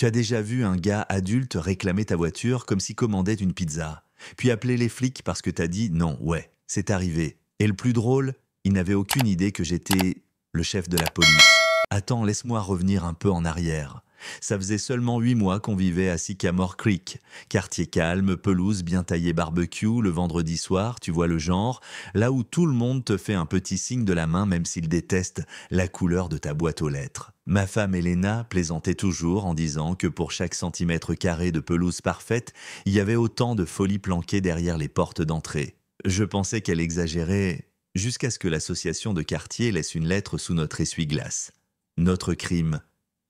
Tu as déjà vu un gars adulte réclamer ta voiture comme s'il commandait une pizza, puis appeler les flics parce que t'as dit non, ouais, c'est arrivé. Et le plus drôle, il n'avait aucune idée que j'étais le chef de la police. Attends, laisse-moi revenir un peu en arrière. Ça faisait seulement 8 mois qu'on vivait à Sycamore Creek. Quartier calme, pelouse bien taillée barbecue, le vendredi soir, tu vois le genre, là où tout le monde te fait un petit signe de la main même s'il déteste la couleur de ta boîte aux lettres. Ma femme Elena plaisantait toujours en disant que pour chaque centimètre carré de pelouse parfaite, il y avait autant de folie planquée derrière les portes d'entrée. Je pensais qu'elle exagérait jusqu'à ce que l'association de quartier laisse une lettre sous notre essuie-glace. Notre crime.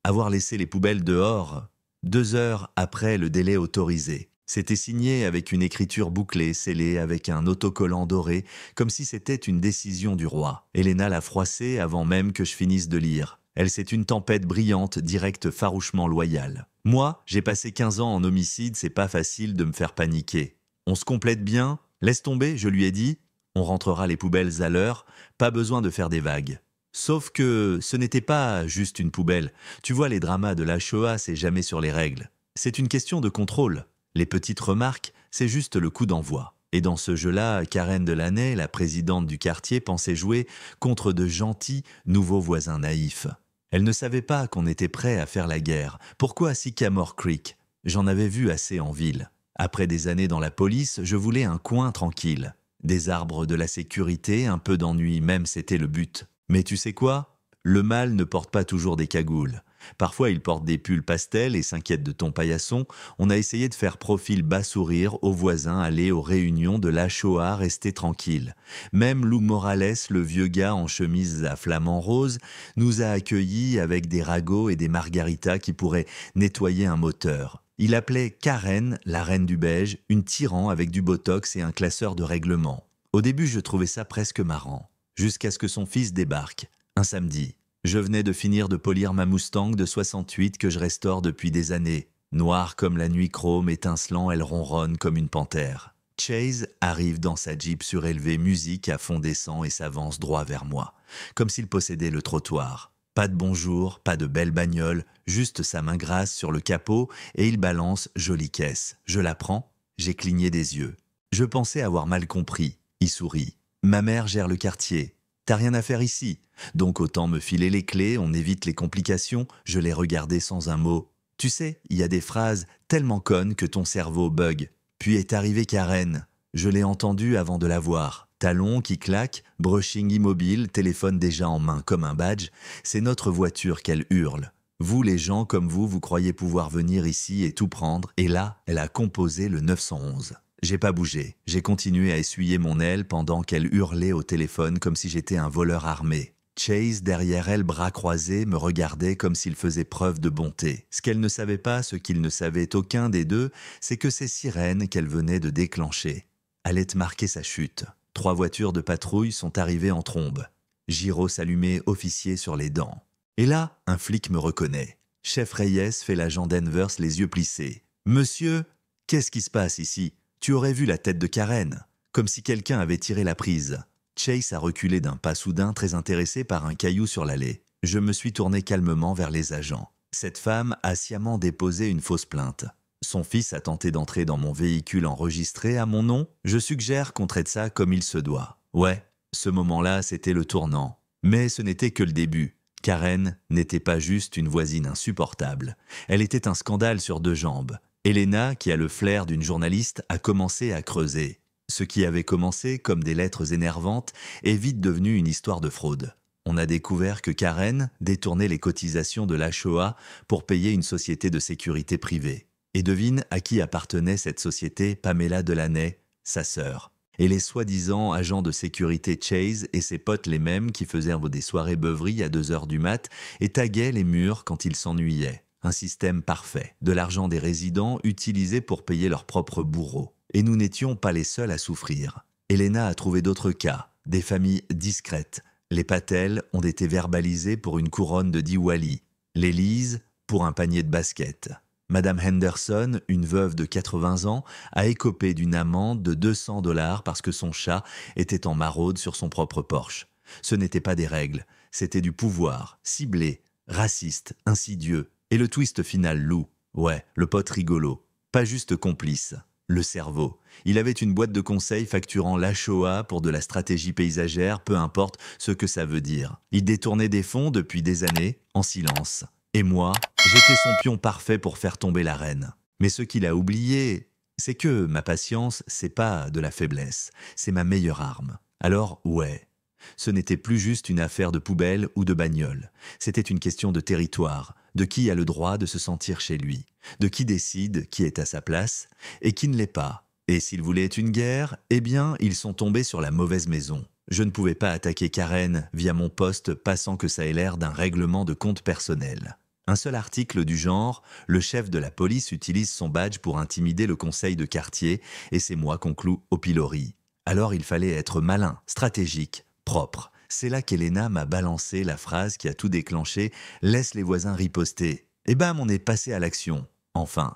Avoir laissé les poubelles dehors 2 heures après le délai autorisé. C'était signé avec une écriture bouclée, scellée avec un autocollant doré, comme si c'était une décision du roi. Elena l'a froissé avant même que je finisse de lire. Elle, c'est une tempête brillante, directe, farouchement loyale. Moi, j'ai passé 15 ans en homicide, c'est pas facile de me faire paniquer. On se complète bien? Laisse tomber, je lui ai dit. On rentrera les poubelles à l'heure, pas besoin de faire des vagues. Sauf que ce n'était pas juste une poubelle. Tu vois, les dramas de la Shoah, c'est jamais sur les règles. C'est une question de contrôle. Les petites remarques, c'est juste le coup d'envoi. Et dans ce jeu-là, Karen Delaney, la présidente du quartier, pensait jouer contre de gentils nouveaux voisins naïfs. Elle ne savait pas qu'on était prêt à faire la guerre. Pourquoi Sycamore Creek? J'en avais vu assez en ville. Après des années dans la police, je voulais un coin tranquille. Des arbres, de la sécurité, un peu d'ennui, même c'était le but. Mais tu sais quoi? Le mâle ne porte pas toujours des cagoules. Parfois, il porte des pulls pastels et s'inquiète de ton paillasson. On a essayé de faire profil bas sourire aux voisins allés aux réunions de la Shoah rester tranquille. Même Lou Morales, le vieux gars en chemise à flamant rose, nous a accueillis avec des ragots et des margaritas qui pourraient nettoyer un moteur. Il appelait Karen, la reine du beige, une tyran avec du botox et un classeur de règlement. Au début, je trouvais ça presque marrant. Jusqu'à ce que son fils débarque, un samedi. Je venais de finir de polir ma Mustang de 68 que je restaure depuis des années. Noire comme la nuit chrome, étincelant, elle ronronne comme une panthère. Chase arrive dans sa Jeep surélevée, musique à fond décent et s'avance droit vers moi, comme s'il possédait le trottoir. Pas de bonjour, pas de belle bagnole, juste sa main grasse sur le capot et il balance jolie caisse. Je la prends, j'ai cligné des yeux. Je pensais avoir mal compris. Il sourit. Ma mère gère le quartier. T'as rien à faire ici. Donc autant me filer les clés, on évite les complications. Je l'ai regardé sans un mot. Tu sais, il y a des phrases tellement connes que ton cerveau bug. Puis est arrivée Karen. Je l'ai entendue avant de la voir. Talons qui claquent, brushing immobile, téléphone déjà en main comme un badge. C'est notre voiture qu'elle hurle. Vous, les gens comme vous croyez pouvoir venir ici et tout prendre. Et là, elle a composé le 911. J'ai pas bougé. J'ai continué à essuyer mon aile pendant qu'elle hurlait au téléphone comme si j'étais un voleur armé. Chase, derrière elle, bras croisés, me regardait comme s'il faisait preuve de bonté. Ce qu'elle ne savait pas, ce qu'il ne savait aucun des deux, c'est que ces sirènes qu'elle venait de déclencher allaient marquer sa chute. 3 voitures de patrouille sont arrivées en trombe. Gyro s'allumait, officier sur les dents. Et là, un flic me reconnaît. Chef Reyes fait l'agent Danvers les yeux plissés. « Monsieur, qu'est-ce qui se passe ici ? Tu aurais vu la tête de Karen, comme si quelqu'un avait tiré la prise. » Chase a reculé d'un pas soudain, très intéressé par un caillou sur l'allée. Je me suis tourné calmement vers les agents. Cette femme a sciemment déposé une fausse plainte. Son fils a tenté d'entrer dans mon véhicule enregistré à mon nom. Je suggère qu'on traite ça comme il se doit. Ouais, ce moment-là, c'était le tournant. Mais ce n'était que le début. Karen n'était pas juste une voisine insupportable. Elle était un scandale sur 2 jambes. Elena, qui a le flair d'une journaliste, a commencé à creuser. Ce qui avait commencé comme des lettres énervantes est vite devenu une histoire de fraude. On a découvert que Karen détournait les cotisations de la Shoah pour payer une société de sécurité privée. Et devine à qui appartenait cette société, Pamela Delaney, sa sœur. Et les soi-disant agents de sécurité Chase et ses potes les mêmes qui faisaient des soirées beuveries à 2 heures du mat et taguaient les murs quand ils s'ennuyaient. Un système parfait, de l'argent des résidents utilisé pour payer leurs propres bourreaux. Et nous n'étions pas les seuls à souffrir. Elena a trouvé d'autres cas, des familles discrètes. Les Patel ont été verbalisés pour une couronne de Diwali. Les Lise pour un panier de basket. Madame Henderson, une veuve de 80 ans, a écopé d'une amende de 200 $ parce que son chat était en maraude sur son propre porche. Ce n'étaient pas des règles, c'était du pouvoir, ciblé, raciste, insidieux. Et le twist final, Lou. Ouais, le pote rigolo. Pas juste complice. Le cerveau. Il avait une boîte de conseils facturant la Shoah pour de la stratégie paysagère, peu importe ce que ça veut dire. Il détournait des fonds depuis des années, en silence. Et moi, j'étais son pion parfait pour faire tomber la reine. Mais ce qu'il a oublié, c'est que ma patience, c'est pas de la faiblesse, c'est ma meilleure arme. Alors, ouais, ce n'était plus juste une affaire de poubelle ou de bagnole. C'était une question de territoire, de qui a le droit de se sentir chez lui, de qui décide qui est à sa place et qui ne l'est pas. Et s'ils voulaient une guerre, eh bien, ils sont tombés sur la mauvaise maison. Je ne pouvais pas attaquer Karen via mon poste passant que ça ait l'air d'un règlement de compte personnel. Un seul article du genre, le chef de la police utilise son badge pour intimider le conseil de quartier et c'est moi qu'on cloue au pilori. Alors il fallait être malin, stratégique, propre. C'est là qu'Elena m'a balancé la phrase qui a tout déclenché « Laisse les voisins riposter ». Et bam, on est passé à l'action. Enfin,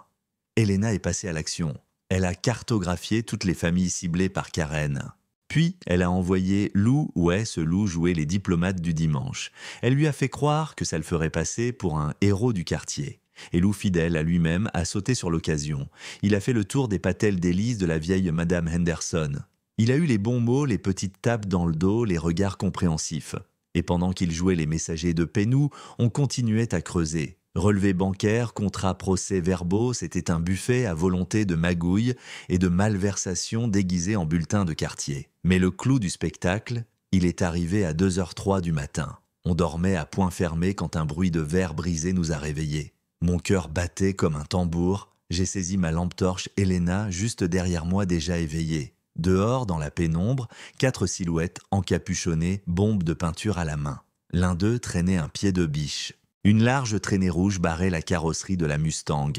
Elena est passée à l'action. Elle a cartographié toutes les familles ciblées par Karen. Puis, elle a envoyé Lou, ouais, ce Lou jouer les diplomates du dimanche. Elle lui a fait croire que ça le ferait passer pour un héros du quartier. Et Lou, fidèle à lui-même, a sauté sur l'occasion. Il a fait le tour des patelles d'Élise de la vieille Madame Henderson. Il a eu les bons mots, les petites tapes dans le dos, les regards compréhensifs. Et pendant qu'il jouait les messagers de Pénou, on continuait à creuser. Relevés bancaires, contrats procès-verbaux, c'était un buffet à volonté de magouilles et de malversations déguisées en bulletins de quartier. Mais le clou du spectacle, il est arrivé à 2h03 du matin. On dormait à poing fermé quand un bruit de verre brisé nous a réveillés. Mon cœur battait comme un tambour. J'ai saisi ma lampe torche Elena juste derrière moi déjà éveillée. Dehors, dans la pénombre, 4 silhouettes encapuchonnées, bombes de peinture à la main. L'un d'eux traînait un pied de biche. Une large traînée rouge barrait la carrosserie de la Mustang.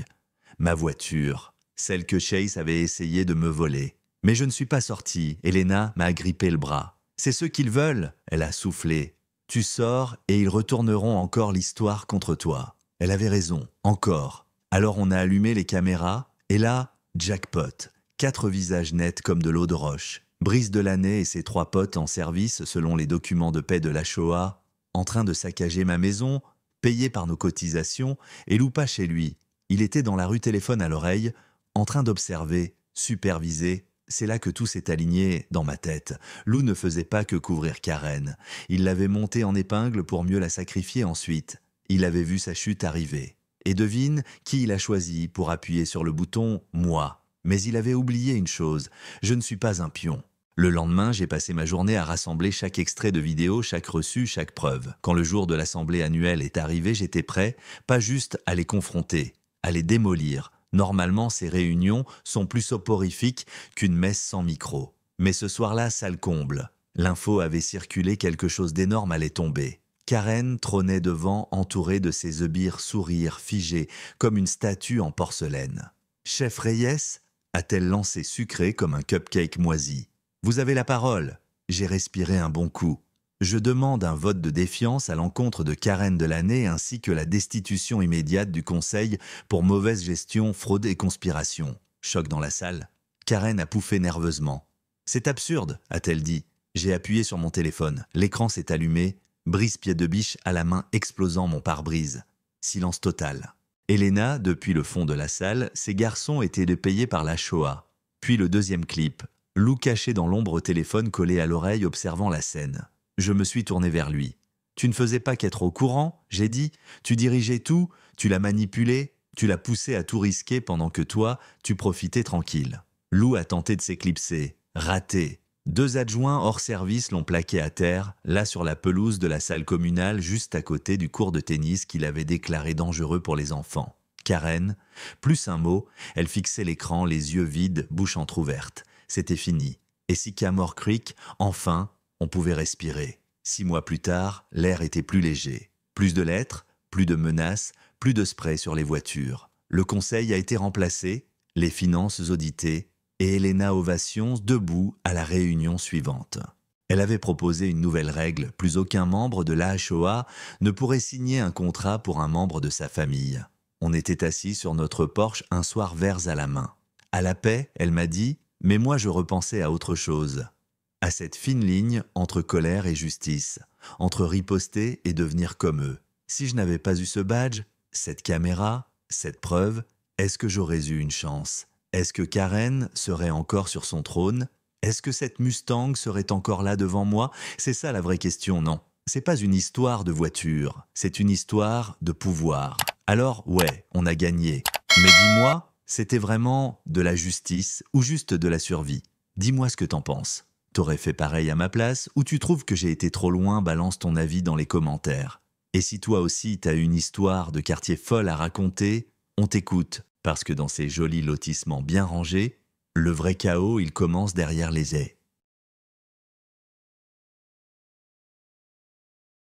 Ma voiture, celle que Chase avait essayé de me voler. Mais je ne suis pas sorti, Elena m'a agrippé le bras. C'est ce qu'ils veulent, elle a soufflé. Tu sors et ils retourneront encore l'histoire contre toi. Elle avait raison, encore. Alors on a allumé les caméras, et là, jackpot. 4 visages nets comme de l'eau de roche. Brice Delaney et ses 3 potes en service selon les documents de paix de la Shoah, en train de saccager ma maison, payé par nos cotisations, et Lou pas chez lui. Il était dans la rue téléphone à l'oreille, en train d'observer, superviser. C'est là que tout s'est aligné dans ma tête. Lou ne faisait pas que couvrir Karen. Il l'avait montée en épingle pour mieux la sacrifier ensuite. Il avait vu sa chute arriver. Et devine qui il a choisi pour appuyer sur le bouton « Moi ». Mais il avait oublié une chose, je ne suis pas un pion. Le lendemain, j'ai passé ma journée à rassembler chaque extrait de vidéo, chaque reçu, chaque preuve. Quand le jour de l'assemblée annuelle est arrivé, j'étais prêt, pas juste à les confronter, à les démolir. Normalement, ces réunions sont plus soporifiques qu'une messe sans micro. Mais ce soir-là, ça le comble. L'info avait circulé, quelque chose d'énorme allait tomber. Karen trônait devant, entourée de ses sbires sourires figés, comme une statue en porcelaine. Chef Reyes a-t-elle lancé sucré comme un cupcake moisi. Vous avez la parole. J'ai respiré un bon coup. Je demande un vote de défiance à l'encontre de Karen Delaney ainsi que la destitution immédiate du conseil pour mauvaise gestion, fraude et conspiration. Choc dans la salle. Karen a pouffé nerveusement. C'est absurde, a-t-elle dit. J'ai appuyé sur mon téléphone. L'écran s'est allumé. Brice pied de biche à la main explosant mon pare-brise. Silence total. Elena, depuis le fond de la salle, ses garçons étaient dépayés par la Shoah. Puis le deuxième clip. Lou caché dans l'ombre au téléphone collé à l'oreille observant la scène. Je me suis tourné vers lui. Tu ne faisais pas qu'être au courant, j'ai dit. Tu dirigeais tout, tu l'as manipulé, tu l'as poussé à tout risquer pendant que toi, tu profitais tranquille. Lou a tenté de s'éclipser. Raté. 2 adjoints hors service l'ont plaqué à terre, là sur la pelouse de la salle communale juste à côté du court de tennis qu'il avait déclaré dangereux pour les enfants. Karen, plus un mot, elle fixait l'écran, les yeux vides, bouche entrouverte. C'était fini. Et Sycamore Creek, enfin, on pouvait respirer. 6 mois plus tard, l'air était plus léger. Plus de lettres, plus de menaces, plus de spray sur les voitures. Le conseil a été remplacé, les finances auditées, et Elena Ovation debout à la réunion suivante. Elle avait proposé une nouvelle règle, plus aucun membre de l'AHOA ne pourrait signer un contrat pour un membre de sa famille. On était assis sur notre porche un soir verres à la main. À la paix, elle m'a dit, mais moi je repensais à autre chose. À cette fine ligne entre colère et justice, entre riposter et devenir comme eux. Si je n'avais pas eu ce badge, cette caméra, Cette preuve, est-ce que j'aurais eu une chance? Est-ce que Karen serait encore sur son trône? Est-ce que cette Mustang serait encore là devant moi? C'est ça la vraie question, non? C'est pas une histoire de voiture, c'est une histoire de pouvoir. Alors, ouais, on a gagné. Mais dis-moi, c'était vraiment de la justice ou juste de la survie? Dis-moi ce que t'en penses. T'aurais fait pareil à ma place ou tu trouves que j'ai été trop loin? Balance ton avis dans les commentaires. Et si toi aussi t'as une histoire de quartier folle à raconter, on t'écoute. Parce que dans ces jolis lotissements bien rangés, le vrai chaos, il commence derrière les haies.